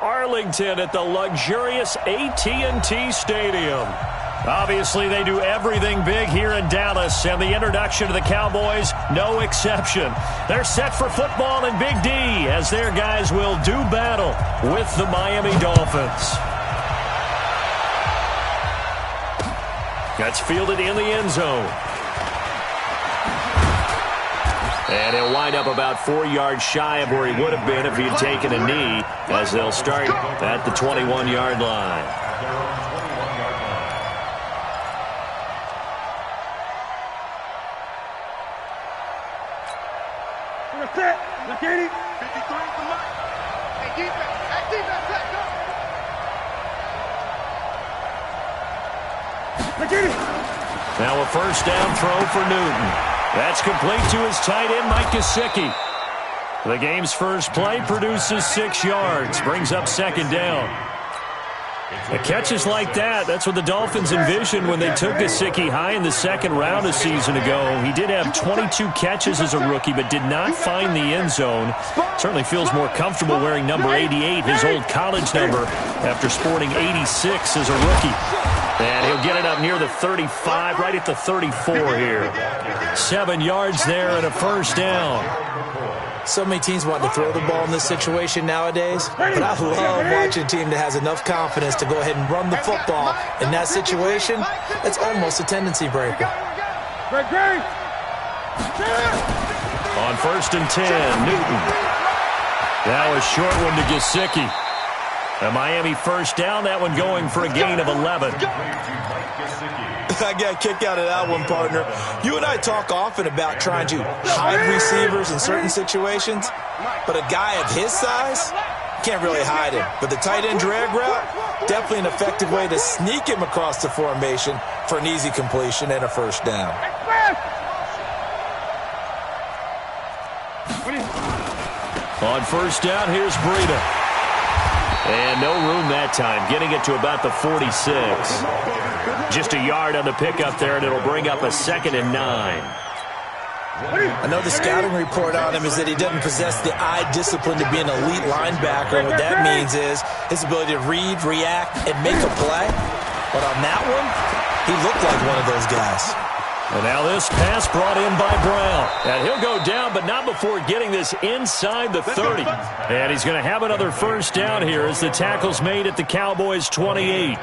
Arlington at the luxurious AT&T Stadium. Obviously, they do everything big here in Dallas, and the introduction to the Cowboys, no exception. They're set for football in Big D as their guys will do battle with the Miami Dolphins. That's fielded in the end zone. And he'll wind up about 4 yards shy of where he would have been if he had taken a knee, as they'll start at the 21-yard line. Now a first down throw for Newton. That's complete to his tight end, Mike Gesicki. The game's first play produces 6 yards, brings up second down. The catches like that, that's what the Dolphins envisioned when they took Gesicki high in the second round a season ago. He did have 22 catches as a rookie, but did not find the end zone. Certainly feels more comfortable wearing number 88, his old college number, after sporting 86 as a rookie. And he'll get it up near the 35, right at the 34 here. 7 yards there and a first down. So many teams want to throw the ball in this situation nowadays, but I love watching a team that has enough confidence to go ahead and run the football. In that situation, it's almost a tendency breaker. On 1st and 10, Newton. That was short one to Gesicki. A Miami first down, that one going for a gain of 11. I got a kick out of that one, partner. You and I talk often about trying to hide receivers in certain situations, but a guy of his size can't really hide him. But the tight end drag route, definitely an effective way to sneak him across the formation for an easy completion and a first down. On first down, here's Breida. And no room that time, getting it to about the 46. Just a yard on the pickup there, and it'll bring up a 2nd and 9. I know the scouting report on him is that he doesn't possess the eye discipline to be an elite linebacker. What that means is his ability to read, react, and make a play. But on that one, he looked like one of those guys. And now this pass brought in by Brown. And he'll go down, but not before getting this inside the 30. And he's going to have another first down here as the tackle's made at the Cowboys' 28.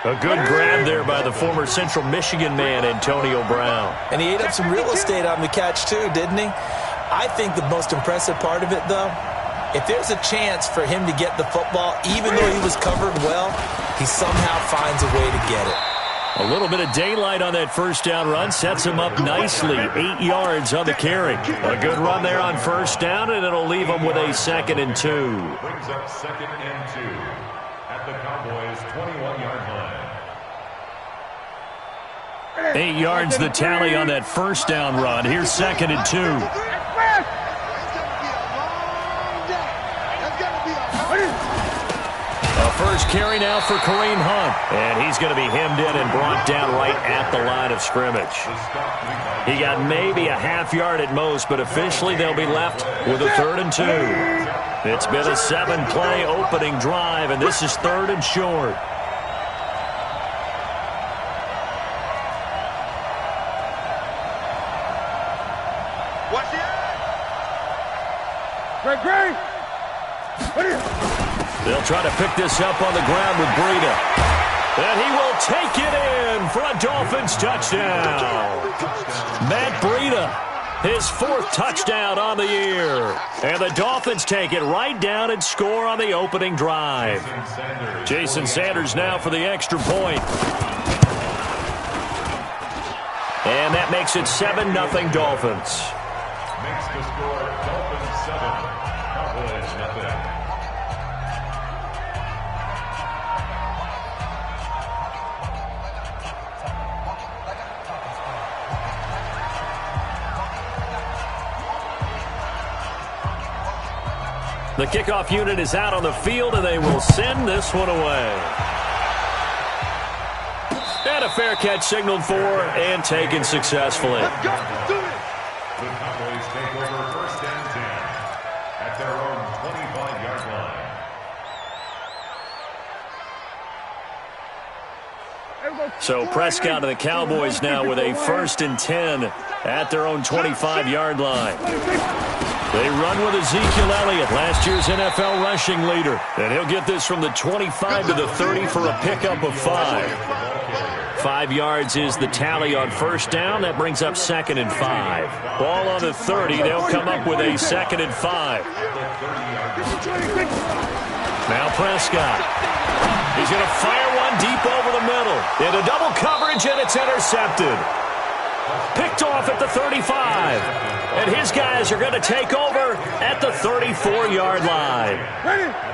A good grab there by the former Central Michigan man, Antonio Brown. And he ate up some real estate on the catch, too, didn't he? I think the most impressive part of it, though, if there's a chance for him to get the football, even though he was covered well, he somehow finds a way to get it. A little bit of daylight on that first down run sets him up nicely. 8 yards on the carry. A good run there on first down, and it'll leave him with a 2nd and 2. Brings up 2nd and 2 at the Cowboys' 21-yard line. 8 yards the tally on that first down run. Here's 2nd and 2. First carry now for Kareem Hunt. And he's going to be hemmed in and brought down right at the line of scrimmage. He got maybe a half yard at most, but officially they'll be left with a 3rd and 2. It's been a 7-play opening drive, and this is 3rd and short. They'll try to pick this up on the ground with Breida. And he will take it in for a Dolphins touchdown. Matt Breida, his 4th touchdown on the year. And the Dolphins take it right down and score on the opening drive. Jason Sanders now for the extra point. And that makes it 7-0 Dolphins. Makes the score Dolphins 7, Cowboys nothing. The kickoff unit is out on the field, and they will send this one away. And a fair catch signaled for and taken successfully. The Cowboys take over 1st and 10 at their own 25-yard line. So Prescott of the Cowboys now with a 1st and 10 at their own 25-yard line. They run with Ezekiel Elliott, last year's NFL rushing leader. And he'll get this from the 25 to the 30 for a pickup of 5. 5 yards is the tally on 1st down. That brings up 2nd and 5. Ball on the 30. They'll come up with a 2nd and 5. Now Prescott. He's going to fire one deep over the middle. Into double coverage, and it's intercepted. Picked off at the 35. And his guys are going to take over at the 34-yard line.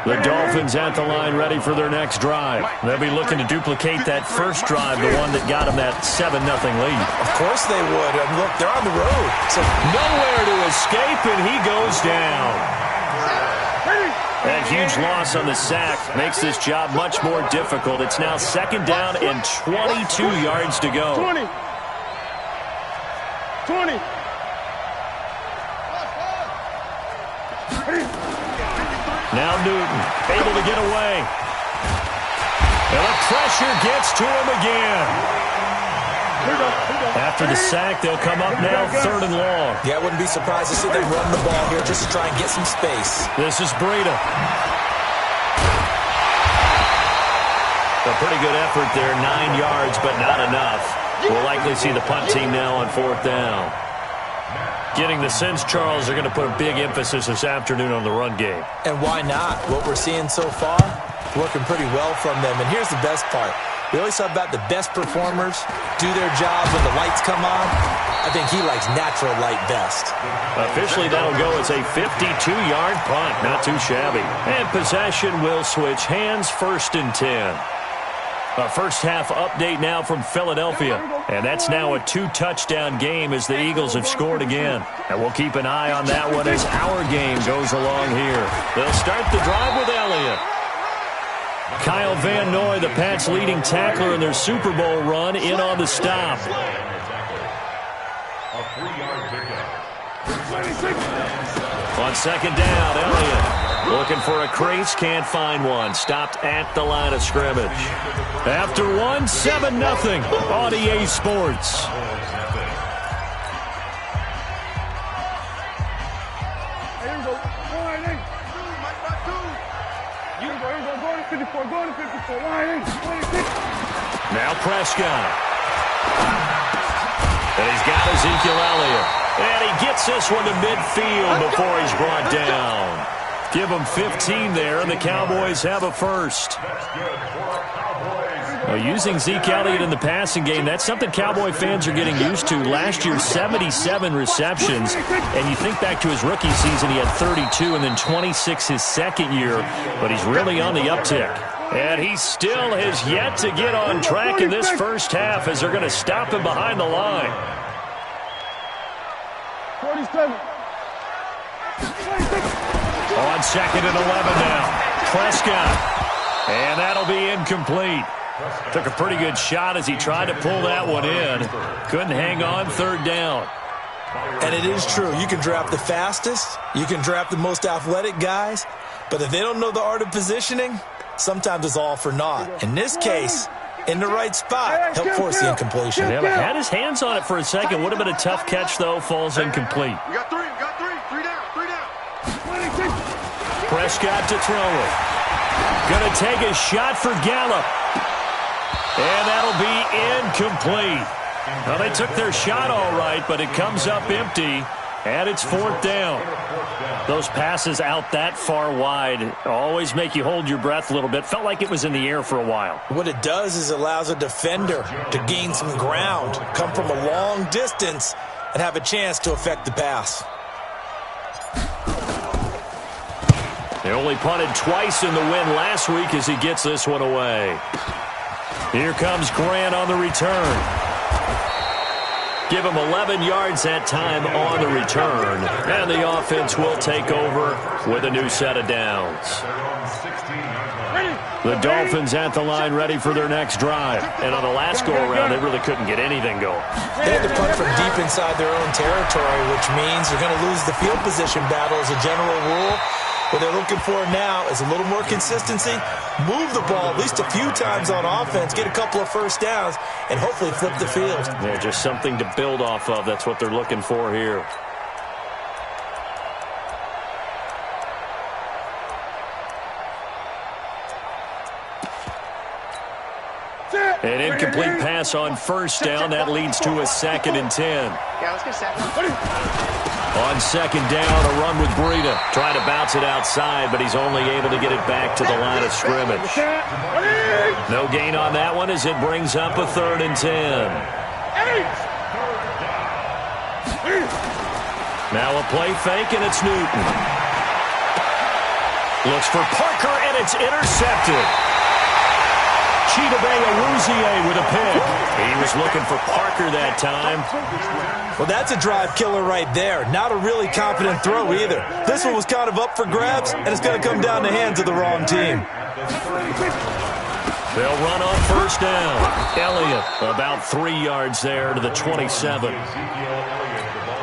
The Dolphins at the line ready for their next drive. They'll be looking to duplicate that first drive, the one that got them that 7-0 lead. Of course they would. And look, they're on the road. So nowhere to escape, and he goes down. That huge loss on the sack makes this job much more difficult. It's now 2nd down and 22 yards to go. 20. Now Newton, able to get away. And the pressure gets to him again. After the sack, they'll come up now 3rd and long. Yeah, I wouldn't be surprised to see them run the ball here just to try and get some space. This is Breida. A pretty good effort there, 9 yards, but not enough. We'll likely see the punt team now on 4th down. Getting the sense, Charles, they're going to put a big emphasis this afternoon on the run game. And why not? What we're seeing so far, working pretty well from them. And here's the best part. We always talk about the best performers do their job when the lights come on. I think he likes natural light best. Officially, that'll go as a 52-yard punt. Not too shabby. And possession will switch hands, 1st and 10. A first-half update now from Philadelphia. And that's now a 2-touchdown game as the Eagles have scored again. And we'll keep an eye on that one as our game goes along here. They'll start the drive with Elliott. Kyle Van Noy, the Pats' leading tackler in their Super Bowl run, in on the stop. On 2nd down, Elliott looking for a crease, can't find one. Stopped at the line of scrimmage. After one, 7-0 on EA Sports. Now Prescott. And he's got Ezekiel Elliott. And he gets this one to midfield before he's brought down. Give him 15 there, and the Cowboys have a first. Well, using Zeke Elliott in the passing game, that's something Cowboy fans are getting used to. Last year, 77 receptions. And you think back to his rookie season, he had 32 and then 26 his second year. But he's really on the uptick. And he still has yet to get on track in this first half as they're going to stop him behind the line. 47. On 2nd and 11 now. Prescott. And that'll be incomplete. Took a pretty good shot as he tried to pull that one in. Couldn't hang on, 3rd down. And it is true. You can draft the fastest. You can draft the most athletic guys. But if they don't know the art of positioning, sometimes it's all for naught. In this case, in the right spot, help force the incompletion. Yeah, had his hands on it for a second. Would have been a tough catch, though. Falls incomplete. We got three. Three down. Prescott to throw it. Going to take a shot for Gallup. And that'll be incomplete. Well, they took their shot all right, but it comes up empty, and it's 4th down. Those passes out that far wide always make you hold your breath a little bit. Felt like it was in the air for a while. What it does is it allows a defender to gain some ground, come from a long distance, and have a chance to affect the pass. They only punted twice in the win last week as he gets this one away. Here comes Grant on the return. Give him 11 yards that time on the return. And the offense will take over with a new set of downs. The Dolphins at the line ready for their next drive. And on the last go-around, they really couldn't get anything going. They had to punt from deep inside their own territory, which means you're going to lose the field position battle as a general rule. What they're looking for now is a little more consistency, move the ball at least a few times on offense, get a couple of first downs, and hopefully flip the field. Yeah, just something to build off of. That's what they're looking for here. An incomplete pass on first down. That leads to a 2nd and 10. Yeah, let's get second. On second down, a run with Breida. Trying to bounce it outside, but he's only able to get it back to the line of scrimmage. No gain on that one as it brings up a 3rd and 10. Now a play fake, and it's Newton. Looks for Parker, and it's intercepted. Chidobe with a pick. He was looking for Parker that time. Well, that's a drive killer right there. Not a really confident throw either. This one was kind of up for grabs, and it's going to come down the hands of the wrong team. They'll run on first down. Elliott about 3 yards there to the 27.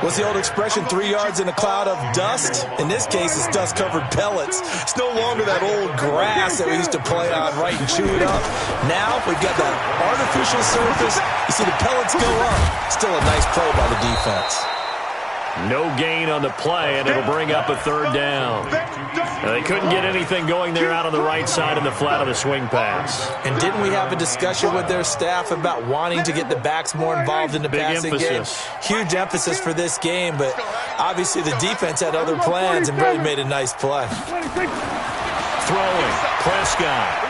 What's the old expression, 3 yards in a cloud of dust? In this case, it's dust-covered pellets. It's no longer that old grass that we used to play on, right, and chew it up. Now we've got that artificial surface. You see the pellets go up. Still a nice play by the defense. No gain on the play, and it'll bring up a 3rd down. They couldn't get anything going there out on the right side in the flat of the swing pass. And didn't we have a discussion with their staff about wanting to get the backs more involved in the passing game? Huge emphasis for this game, but obviously the defense had other plans and really made a nice play. Throwing, Prescott.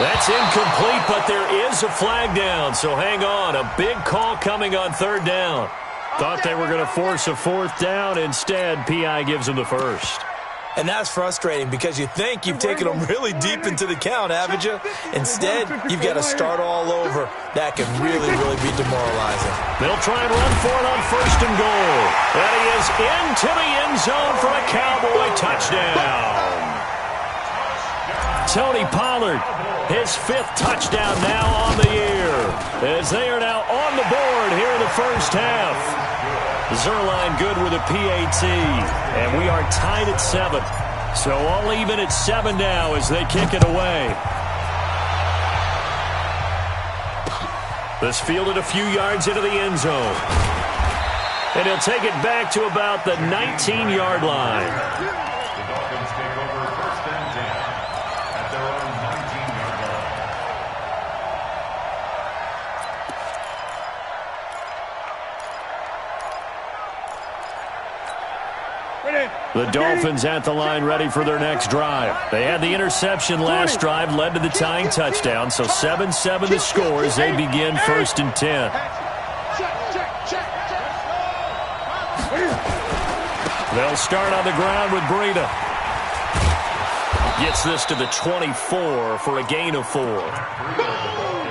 That's incomplete, but there is a flag down, so hang on. A big call coming on 3rd down. Thought they were going to force a 4th down. Instead, P.I. gives them the 1st. And that's frustrating because you think you've taken them really deep into the count, haven't you? Instead, you've got to start all over. That can really, really be demoralizing. They'll try and run for it on 1st and goal. And he is into the end zone for a Cowboy touchdown. Tony Pollard, his 5th touchdown now on the year, as they are now on the board here in the first half. Zerline good with a PAT, and we are tied at 7. So all even at 7 now as they kick it away. This fielded a few yards into the end zone. And he'll take it back to about the 19-yard line. The Dolphins at the line ready for their next drive. They had the interception last drive, led to the tying touchdown, so 7-7 the score as they begin 1st and 10. They'll start on the ground with Breida. Gets this to the 24 for a gain of 4.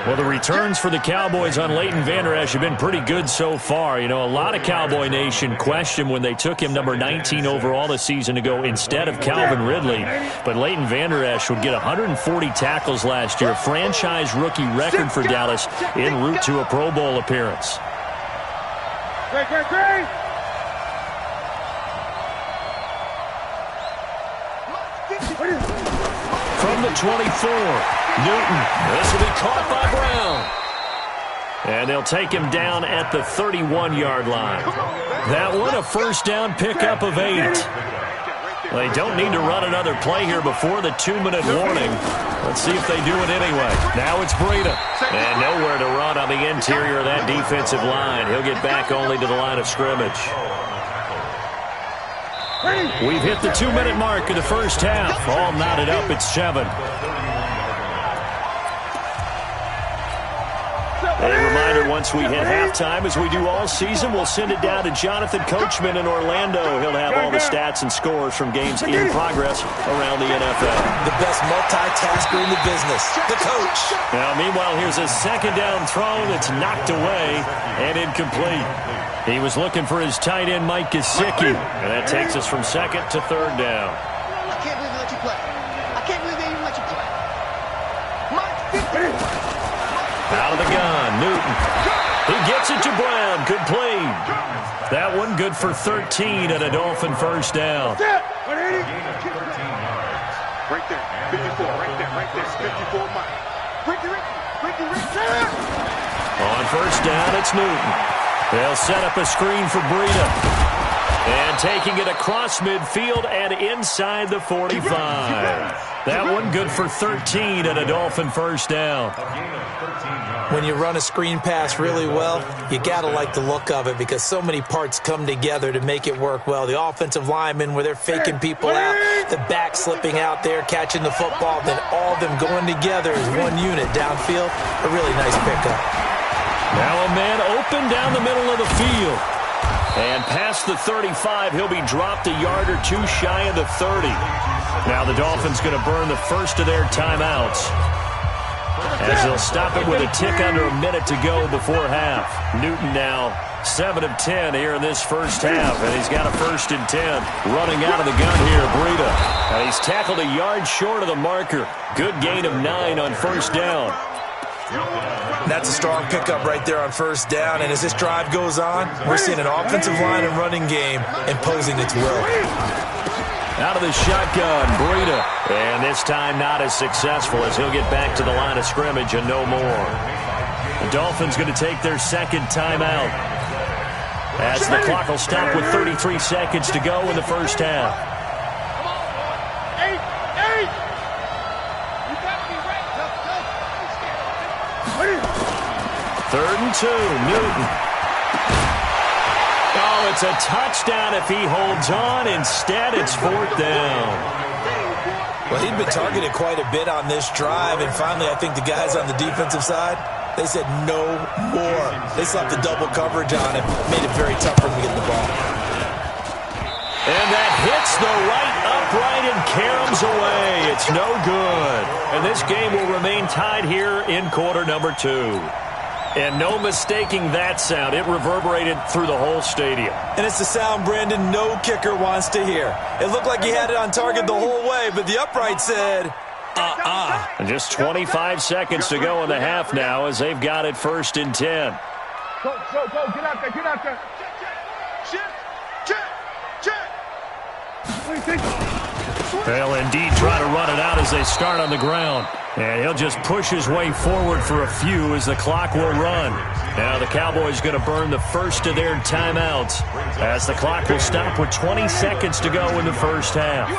Well, the returns for the Cowboys on Leighton Vander Esch have been pretty good so far. You know, a lot of Cowboy Nation questioned when they took him number 19 overall this season to go instead of Calvin Ridley. But Leighton Vander Esch would get 140 tackles last year, franchise rookie record for Dallas en route to a Pro Bowl appearance. From the 24. Newton, this will be caught by Brown. And they'll take him down at the 31-yard line. That one, a first down pickup of 8. They don't need to run another play here before the 2-minute warning. Let's see if they do it anyway. Now it's Breida. And nowhere to run on the interior of that defensive line. He'll get back only to the line of scrimmage. We've hit the 2-minute mark of the first half. All knotted up at 7. A reminder, once we hit halftime, as we do all season, we'll send it down to Jonathan Coachman in Orlando. He'll have all the stats and scores from games in progress around the NFL. The best multitasker in the business, the coach. Now, meanwhile, here's a 2nd down throw that's knocked away and incomplete. He was looking for his tight end, Mike Gesicki, and that takes us from 2nd to 3rd down. I can't believe they let you play. I can't believe they even let you play. Mike, out of the gun, Newton. He gets it to Brown. Good play. That one good for 13 and a Dolphin first down. Right there, 54, right there, 54, Mike. Ricky. On first down, it's Newton. They'll set up a screen for Breida. And taking it across midfield and inside the 45. That one good for 13 and a Dolphin first down. When you run a screen pass really well, you got to like the look of it because so many parts come together to make it work well. The offensive linemen, where they're faking people out, the back slipping out there, catching the football, then all of them going together as one unit downfield. A really nice pickup. Now a man open down the middle of the field. And past the 35, he'll be dropped a yard or two shy of the 30. Now the Dolphins going to burn the first of their timeouts, as they'll stop it with a tick under a minute to go before half. Newton now 7 of 10 here in this first half, and he's got a 1st and 10. Running out of the gun here, Breida. And he's tackled a yard short of the marker. Good gain of 9 on first down. That's a strong pickup right there on first down, and as this drive goes on, we're seeing an offensive line and running game imposing its will. Out of the shotgun, Breida. And this time not as successful, as he'll get back to the line of scrimmage and no more. The Dolphins going to take their second timeout, as the clock will stop with 33 seconds to go in the first half. Third and 2, Newton. Oh, it's a touchdown if he holds on. Instead, it's 4th down. Well, he'd been targeted quite a bit on this drive, and finally I think the guys on the defensive side, they said no more. They slapped the double coverage on him, made it very tough for him to get the ball. And that hits the right upright and caroms away. It's no good. And this game will remain tied here in quarter number 2. And no mistaking that sound. It reverberated through the whole stadium. And it's the sound, Brandon, no kicker wants to hear. It looked like he had it on target the whole way, but the upright said, And just 25 seconds to go in the half now, as they've got it 1st and 10. Go, get out there. Check. They'll indeed try to run it out as they start on the ground. And he'll just push his way forward for a few as the clock will run. Now the Cowboys going to burn the first of their timeouts, as the clock will stop with 20 seconds to go in the first half.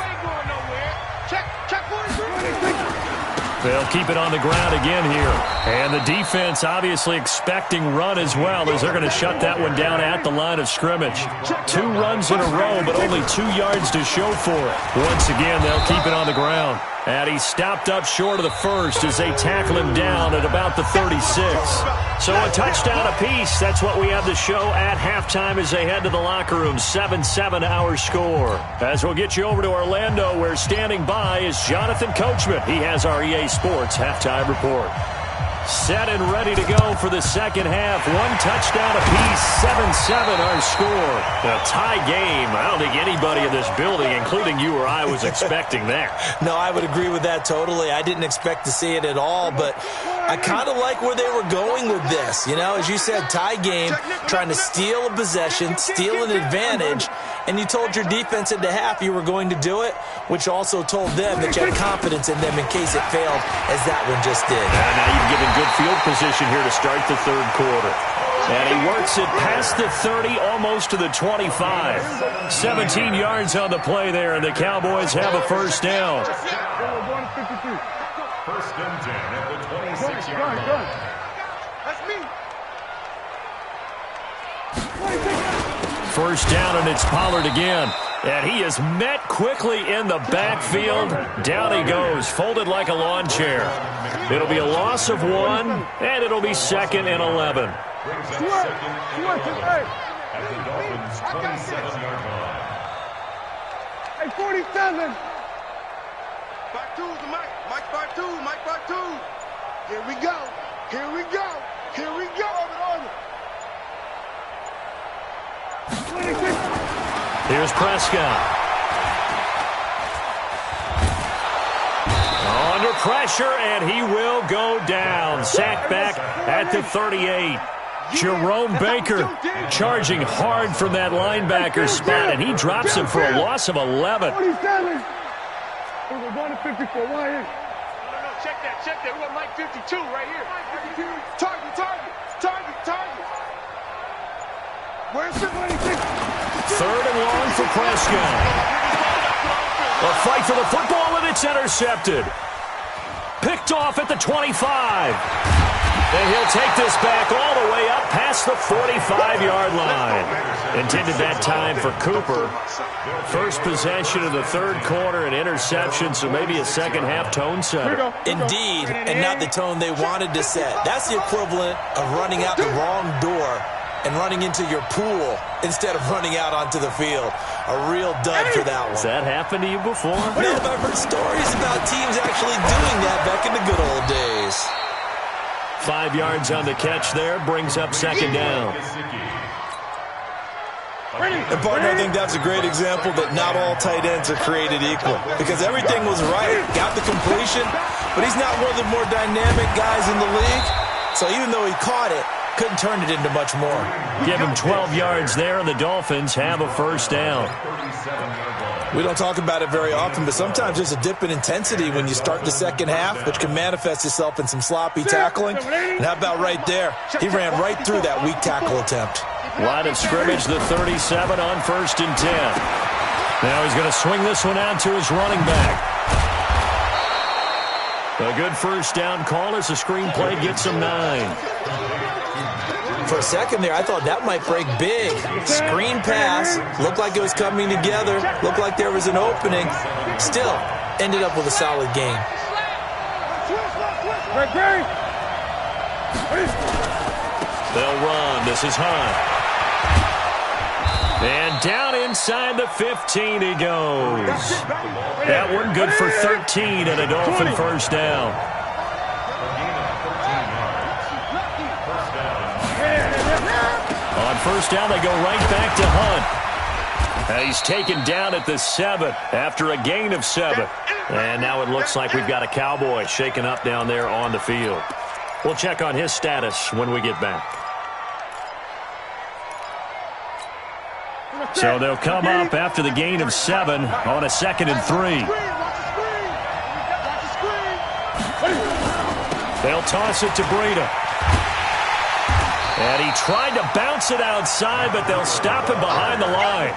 They'll keep it on the ground again here. And the defense obviously expecting run as well, as they're going to shut that one down at the line of scrimmage. 2 runs in a row, but only 2 yards to show for it. Once again, they'll keep it on the ground. And he's stopped up short of the first as they tackle him down at about the 36. So a touchdown apiece. That's what we have to show at halftime as they head to the locker room. 7-7 our score. As we'll get you over to Orlando, where standing by is Jonathan Coachman. He has our EA Sports halftime report. Set and ready to go for the second half. 1 touchdown apiece, 7-7 our score. A tie game. I don't think anybody in this building, including you or I, was expecting that. No, I would agree with that totally. I didn't expect to see it at all, but I kind of like where they were going with this. You know, as you said, tie game, trying to steal a possession, steal an advantage, and you told your defense at the half you were going to do it, which also told them that you had confidence in them in case it failed, as that one just did. And now you've given good field position here to start the third quarter. And he works it past the 30, almost to the 25. 17 yards on the play there, and the Cowboys have a first down. First and 10 at the 26-yard line. That's me. First down, and it's Pollard again. And he is met quickly in the backfield. Down he goes, folded like a lawn chair. It'll be a loss of 1, and it'll be 2nd and 11. Brings up 2nd and 11 at the Dolphins' 27-yard line. Hey, 47. 5-2's the Mike. Mike 5-2. Mike 5-2. Here we go. Here's Prescott. Under pressure, and he will go down. Sacked back at the 38. Jerome Baker charging hard from that linebacker spot, and he drops him for a loss of 11. 47. We're going to 54. Why here? No, check that. We got Mike 52 right here. Target. Where's somebody? Third and long for Prescott. A fight for the football, and it's intercepted. Picked off at the 25. And he'll take this back all the way up past the 45-yard line. Intended that time for Cooper. First possession of the third quarter, an interception, so maybe a second-half tone setter. Indeed, and not the tone they wanted to set. That's the equivalent of running out the wrong door and running into your pool instead of running out onto the field. A real dud for that one. Has that happened to you before? No, but I've heard stories about teams actually doing that back in the good old days. 5 yards on the catch there, brings up second down. And partner, I think that's a great example that not all tight ends are created equal, because everything was right, got the completion, but he's not one of the more dynamic guys in the league. So even though he caught it, couldn't turn it into much more. Give him 12 yards there, and the Dolphins have a first down. We don't talk about it very often, but sometimes there's a dip in intensity when you start the second half, which can manifest itself in some sloppy tackling. And how about right there? He ran right through that weak tackle attempt. Line of scrimmage, the 37 on 1st and 10. Now he's going to swing this one out to his running back. A good first down call as the screen play gets him 9. For a second there, I thought that might break big. Screen pass, looked like it was coming together, looked like there was an opening. Still, ended up with a solid game. They'll run. This is Hunt. And down inside the 15 he goes. That one good for 13 and a Dolphin first down. On first down, they go right back to Hunt. He's taken down at the 7 after a gain of 7. And now it looks like we've got a Cowboy shaken up down there on the field. We'll check on his status when we get back. So they'll come up after the gain of 7 on a 2nd and 3. They'll toss it to Breida. And he tried to bounce it outside, but they'll stop him behind the line.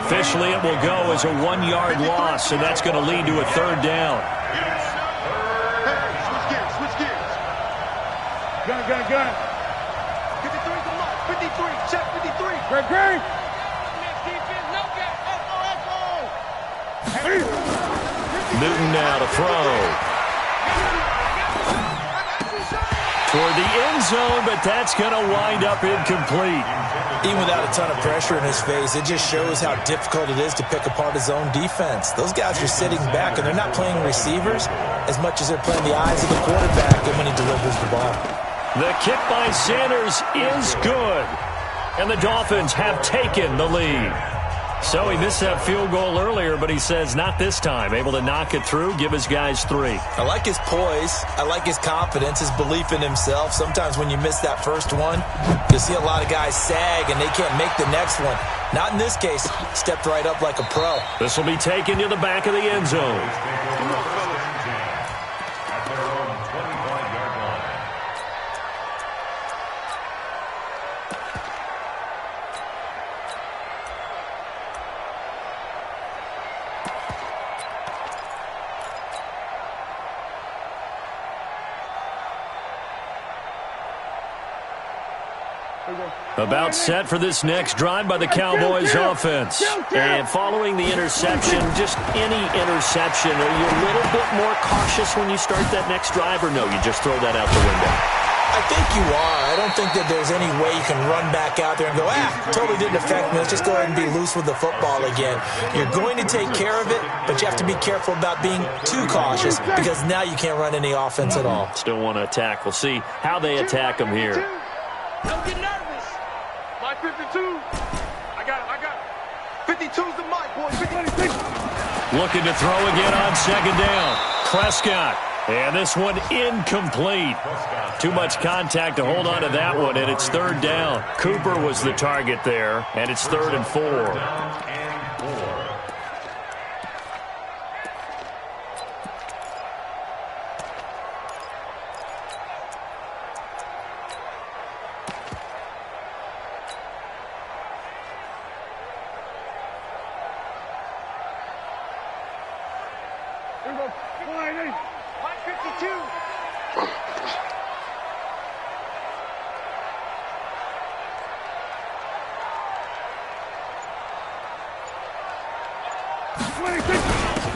Officially, it will go as a 1-yard loss, and that's going to lead to a third down. Switch gears. Gun. 53's the mark. 53. Check 53. Great. Newton now to throw. For the end zone, but that's going to wind up incomplete. Even without a ton of pressure in his face, it just shows how difficult it is to pick apart his own defense. Those guys are sitting back, and they're not playing receivers as much as they're playing the eyes of the quarterback and when he delivers the ball. The kick by Sanders is good, and the Dolphins have taken the lead. So he missed that field goal earlier, but he says not this time. Able to knock it through, give his guys 3. I like his poise. I like his confidence, his belief in himself. Sometimes when you miss that first one, you'll see a lot of guys sag and they can't make the next one. Not in this case. Stepped right up like a pro. This will be taken to the back of the end zone. About set for this next drive by the Cowboys offense. And following the interception, just any interception, are you a little bit more cautious when you start that next drive, or no, you just throw that out the window? I think you are. I don't think that there's any way you can run back out there and go, totally didn't affect me. Let's just go ahead and be loose with the football again. You're going to take care of it, but you have to be careful about being too cautious because now you can't run any offense at all. Still want to attack. We'll see how they attack them here. Don't get nervous. My 52. I got it. 52's the mic, boy. 56. Looking to throw again on second down. Prescott And this one incomplete. Too much contact to hold on to that one, and it's third down. Cooper was the target there, and it's 3rd and 4.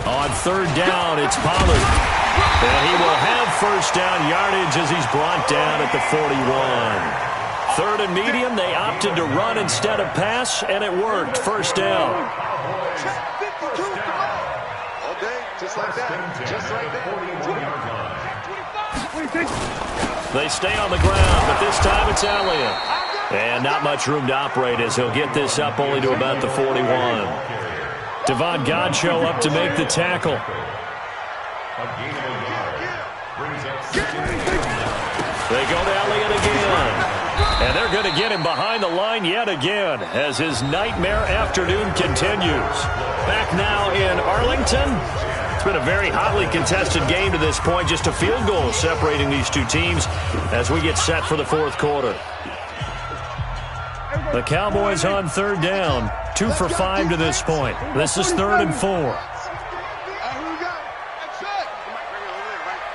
On 3rd down, it's Pollard. And he will have first down yardage as he's brought down at the 41. 3rd and medium, they opted to run instead of pass, and it worked. First down. Just like that. Just like that. They stay on the ground, but this time it's Elliott. And not much room to operate as he'll get this up only to about the 41. Devon Godchaux up to make the tackle. They go to Elliott again. And they're going to get him behind the line yet again as his nightmare afternoon continues. Back now in Arlington. It's been a very hotly contested game to this point. Just a field goal separating these two teams as we get set for the 4th quarter. The Cowboys on 3rd down. 2 for 5 to this point. This is 3rd and 4.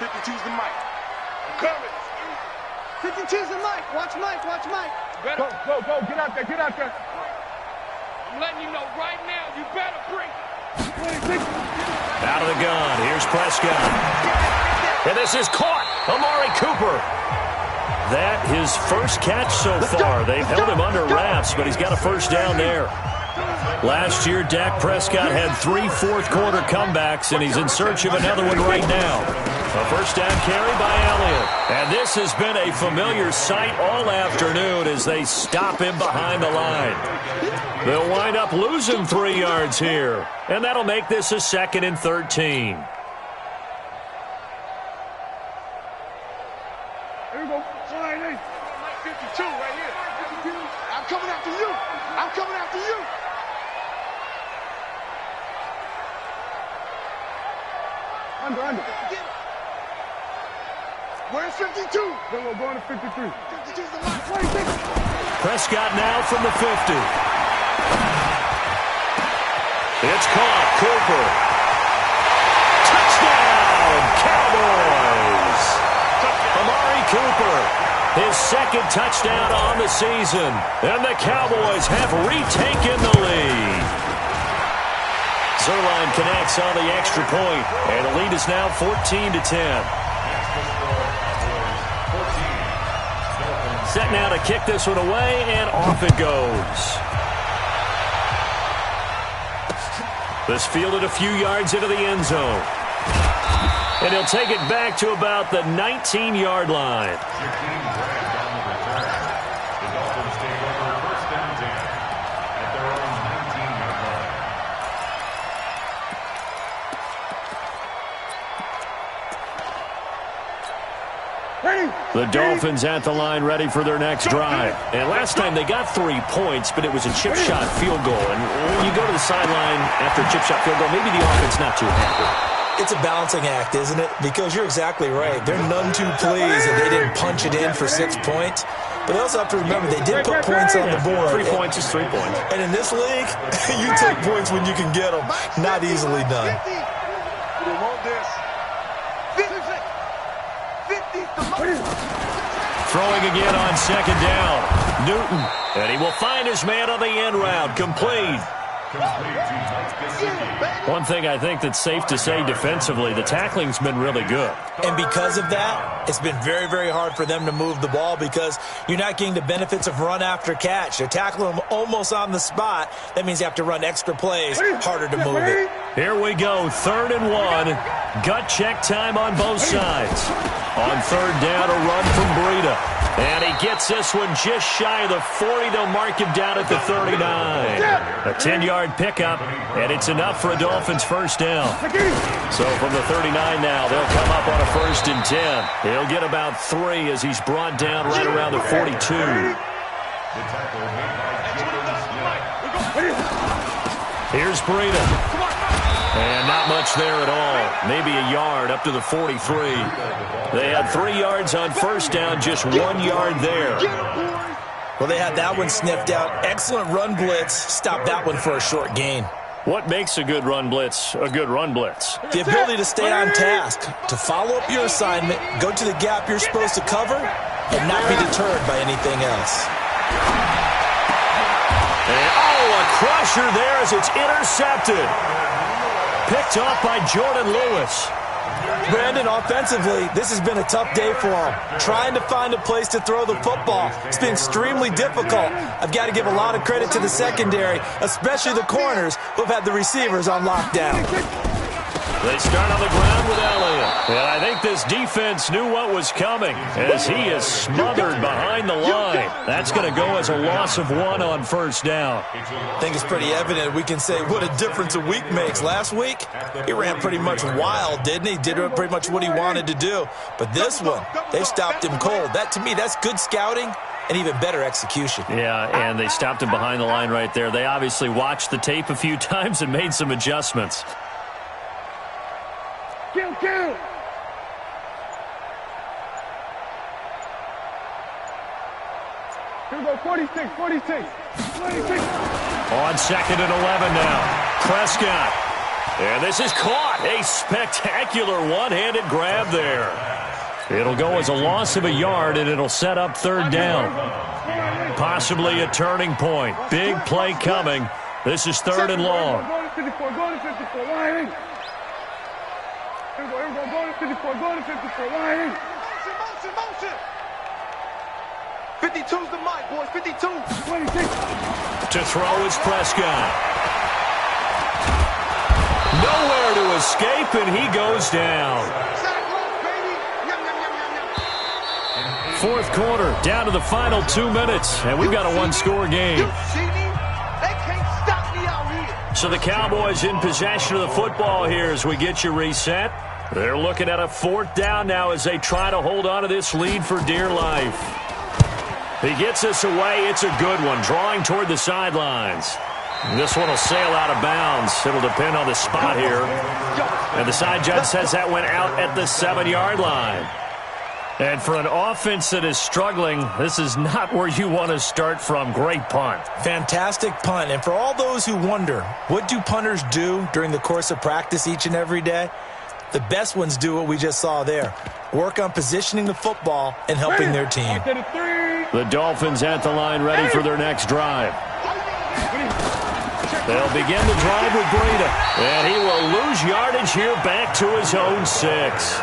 52's the mic. Coming. 52's the mic. Watch Mike. Watch Mike. Go. Get out there. Get out there. I'm letting you know right now, you better bring it. Out of the gun. Here's Prescott. And this is caught. Amari Cooper. That his first catch so far. They've held him under wraps, but he's got a first down there. Last year, Dak Prescott had 3 fourth-quarter comebacks, and he's in search of another one right now. A first down carry by Elliott. And this has been a familiar sight all afternoon as they stop him behind the line. They'll wind up losing 3 yards here, and that'll make this a 2nd and 13. Here we go. 52 right here. I'm coming after you. I'm coming after you. Under. Where's 52? Then we're going to 53. 52's the mark. Prescott now from the 50. It's caught. Cooper. Touchdown, Cowboys. Amari Cooper, his 2nd touchdown on the season. And the Cowboys have retaken the lead. Zerline connects on the extra point, and the lead is now 14-10. Set now to kick this one away, and off it goes. This fielded a few yards into the end zone. And he'll take it back to about the 19-yard line. The Dolphins at the line ready for their next drive. And last time they got 3 points, but it was a chip shot field goal. And when you go to the sideline after a chip shot field goal, maybe the offense not too happy. It's a balancing act, isn't it? Because you're exactly right. They're none too pleased that they didn't punch it in for 6 points. But they also have to remember they did put points on the board. 3 points is 3 points. And in this league, you take points when you can get them. Not easily done. Throwing again on 2nd down. Newton. And he will find his man on the end route. Complete. One thing I think that's safe to say defensively, the tackling's been really good. And because of that, it's been very, very hard for them to move the ball because you're not getting the benefits of run after catch. They're tackling them almost on the spot. That means you have to run extra plays, harder to move it. Here we go, 3rd and 1. Gut check time on both sides. On 3rd down, a run from Breida. And he gets this one just shy of the 40. They'll mark him down at the 39. A 10-yard pickup, and it's enough for a Dolphins first down. So from the 39 now, they'll come up on a 1st and 10. He'll get about 3 as he's brought down right around the 42. Here's Breida. And not much there at all. Maybe a yard up to the 43. They had 3 yards on first down, just 1 yard there. Well, they had that one sniffed out. Excellent run blitz. Stopped that one for a short gain. What makes a good run blitz a good run blitz? The ability to stay on task, to follow up your assignment, go to the gap you're supposed to cover, and not be deterred by anything else. And, oh, a crusher there as it's intercepted. Picked off by Jordan Lewis. Brandon, offensively, this has been a tough day for him. Trying to find a place to throw the football. It's been extremely difficult. I've got to give a lot of credit to the secondary, especially the corners who have had the receivers on lockdown. They start on the ground with Elliott. And I think this defense knew what was coming as he is smothered behind the line. That's going to go as a loss of 1 on first down. I think it's pretty evident. We can say what a difference a week makes. Last week, he ran pretty much wild, didn't he? Did pretty much what he wanted to do. But this one, they stopped him cold. That, to me, that's good scouting and even better execution. Yeah, and they stopped him behind the line right there. They obviously watched the tape a few times and made some adjustments. Kill. Here we go, 46. On 2nd and 11 now. Prescott. And this is caught. A spectacular one-handed grab there. It'll go as a loss of a yard, and it'll set up 3rd down. Possibly a turning point. Big play coming. This is 3rd and long. Go to 54, line in. Here we go, go to 54, line in. Motion. 52's the mic, boys, 52. 26. To throw is Prescott. Nowhere to escape, and he goes down. 4th quarter, down to the final 2 minutes, and we've got a 1-score game. So the Cowboys in possession of the football here as we get you reset. They're looking at a 4th down now as they try to hold on to this lead for dear life. He gets this away. It's a good one, drawing toward the sidelines. This one will sail out of bounds. It'll depend on the spot here. And the side judge says that went out at the 7-yard line. And for an offense that is struggling, this is not where you want to start from. Great punt. Fantastic punt. And for all those who wonder, what do punters do during the course of practice each and every day? The best ones do what we just saw there. Work on positioning the football and helping their team. The Dolphins at the line ready for their next drive. They'll begin the drive with Breida. And he will lose yardage here back to his own 6.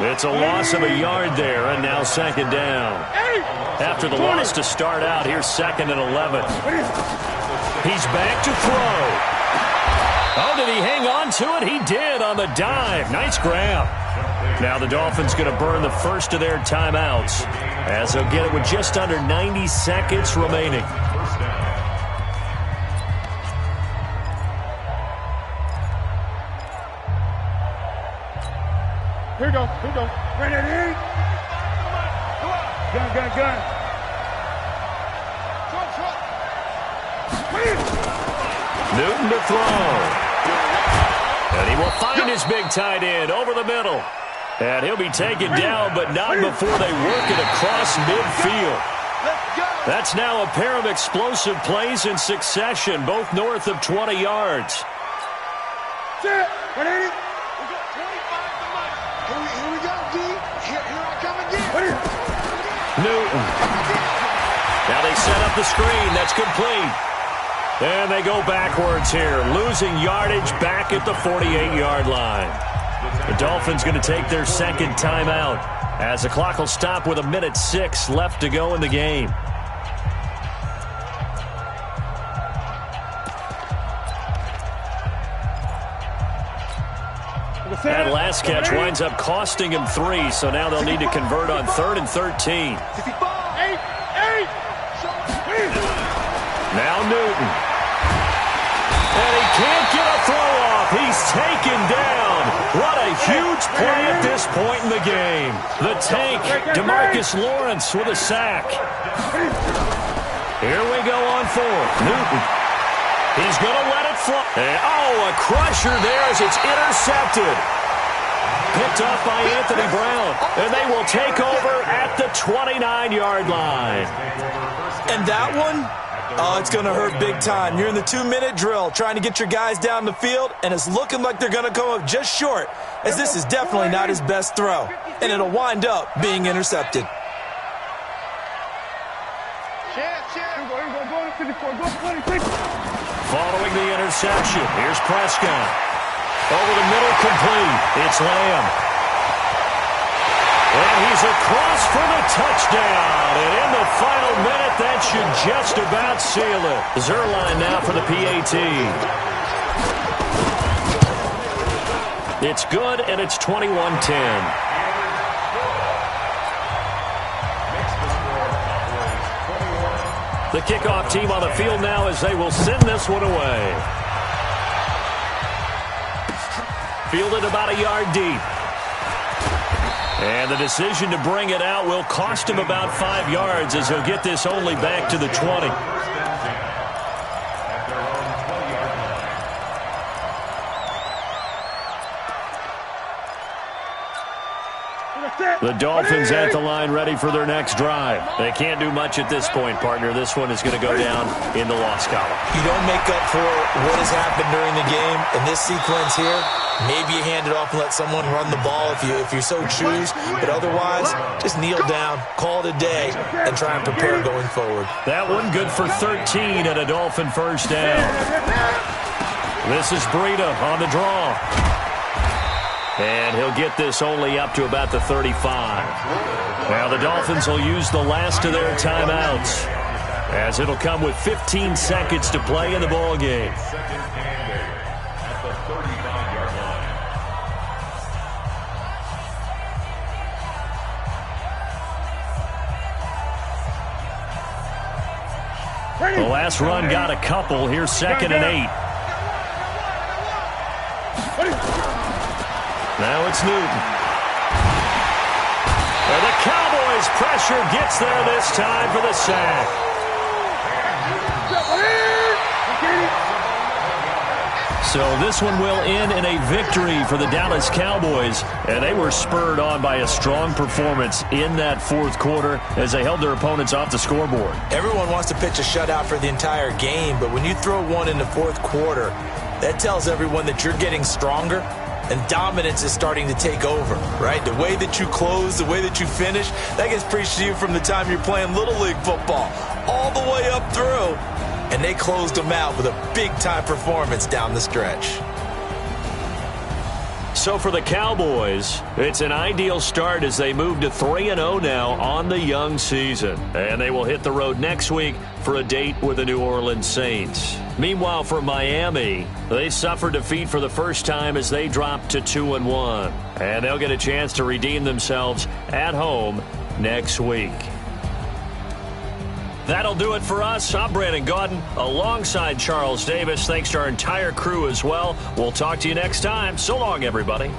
It's a loss of a yard there, and now 2nd down. After the loss to start out, here's 2nd and 11. He's back to throw. Oh, did he hang on to it? He did on the dive. Nice grab. Now the Dolphins going to burn the first of their timeouts as they'll get it with just under 90 seconds remaining. Here we go. Run it in. Gun. Newton to throw. And he will find his big tight end over the middle. And he'll be taken down, but not before they work it across midfield. That's now a pair of explosive plays in succession, both north of 20 yards. Here we go, D. Here I come again. Newton. Now they set up the screen. That's complete. And they go backwards here, losing yardage back at the 48-yard line. The Dolphins going to take their 2nd timeout as the clock will stop with 1:06 left to go in the game. That last catch winds up costing him 3, so now they'll need to convert on 3rd and 13. 65. Now Newton. And he can't get a throw off. He's taken down. What a huge play at this point in the game. The tank, DeMarcus Lawrence with a sack. Here we go on fourth. Newton. He's going to let it fly. Oh, a crusher there as it's intercepted. Picked up by Anthony Brown. And they will take over at the 29-yard line. And that one? Oh, it's going to hurt big time. You're in the 2-minute drill trying to get your guys down the field, and it's looking like they're going to come up just short, as this is definitely not his best throw, and it'll wind up being intercepted. Following the interception, here's Prescott. Over the middle, complete. It's Lamb. And he's across for the touchdown. And in the final minute, that should just about seal it. Zerline now for the PAT. It's good, and it's 21-10. The kickoff team on the field now as they will send this one away. Fielded about a yard deep. And the decision to bring it out will cost him about 5 yards as he'll get this only back to the 20. The Dolphins at the line ready for their next drive. They can't do much at this point, partner. This one is going to go down in the loss column. You don't make up for what has happened during the game. In this sequence here, maybe you hand it off and let someone run the ball if you so choose. But otherwise, just kneel down, call it a day, and try and prepare going forward. That one good for 13 and a Dolphin first down. This is Breida on the draw. And he'll get this only up to about the 35. Now the Dolphins will use the last of their timeouts, as it'll come with 15 seconds to play in the ball game. The last run got a couple. Here's 2nd and 8. Now it's Newton. And the Cowboys' pressure gets there this time for the sack. So this one will end in a victory for the Dallas Cowboys, and they were spurred on by a strong performance in that fourth quarter as they held their opponents off the scoreboard. Everyone wants to pitch a shutout for the entire game, but when you throw one in the fourth quarter, that tells everyone that you're getting stronger and dominance is starting to take over, right? The way that you close, the way that you finish, that gets preached to you from the time you're playing Little League football all the way up through. And they closed them out with a big-time performance down the stretch. So for the Cowboys, it's an ideal start as they move to 3-0 now on the young season. And they will hit the road next week for a date with the New Orleans Saints. Meanwhile, for Miami, they suffered defeat for the first time as they dropped to 2-1. And they'll get a chance to redeem themselves at home next week. That'll do it for us. I'm Brandon Gaudin alongside Charles Davis. Thanks to our entire crew as well. We'll talk to you next time. So long, everybody.